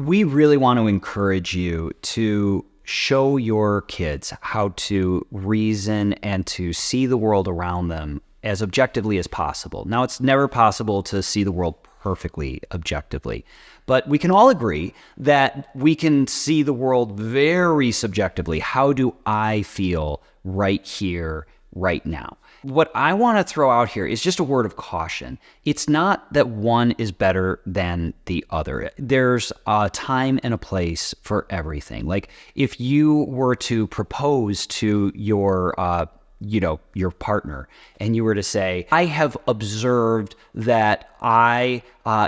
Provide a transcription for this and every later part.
We really want to encourage you to show your kids how to reason and to see the world around them as objectively as possible. Now, it's never possible to see the world perfectly objectively, but we can all agree that we can see the world very subjectively. How do I feel right here, right now? What I want to throw out here is just a word of caution. It's not that one is better than the other. There's a time and a place for everything. Like if you were to propose to your partner, and you were to say, I have observed that I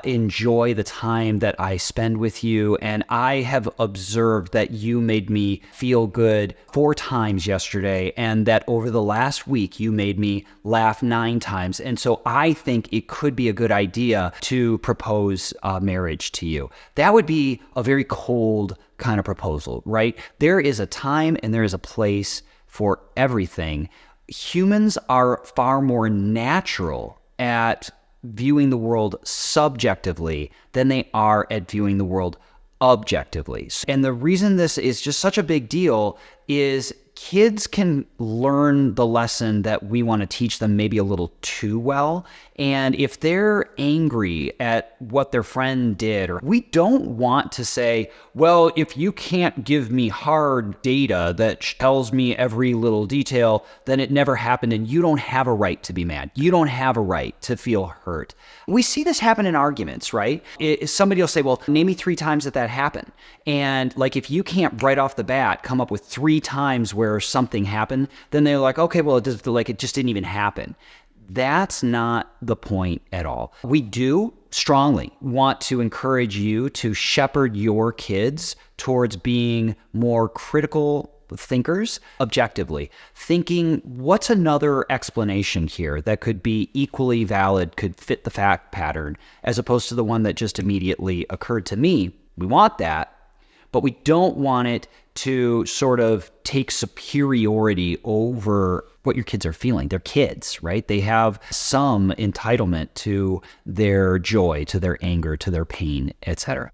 enjoy the time that I spend with you, and I have observed that you made me feel good 4 times yesterday, and that over the last week you made me laugh 9 times. And so I think it could be a good idea to propose marriage to you. That would be a very cold kind of proposal, right? There is a time and there is a place for everything. Humans are far more natural at viewing the world subjectively than they are at viewing the world objectively. And the reason this is just such a big deal is kids can learn the lesson that we want to teach them maybe a little too well. And if they're angry at what their friend did, or we don't want to say, well, if you can't give me hard data that tells me every little detail, then it never happened and you don't have a right to be mad. You don't have a right to feel hurt. We see this happen in arguments, right? Somebody will say, well, name me 3 times that happened. And like, if you can't right off the bat come up with 3 times where something happened, then they're like, okay, well, it just didn't even happen. That's not the point at all. We do strongly want to encourage you to shepherd your kids towards being more critical thinkers objectively, thinking what's another explanation here that could be equally valid, could fit the fact pattern, as opposed to the one that just immediately occurred to me. We want that, but we don't want it to sort of take superiority over what your kids are feeling. They're kids, right? They have some entitlement to their joy, to their anger, to their pain, etc.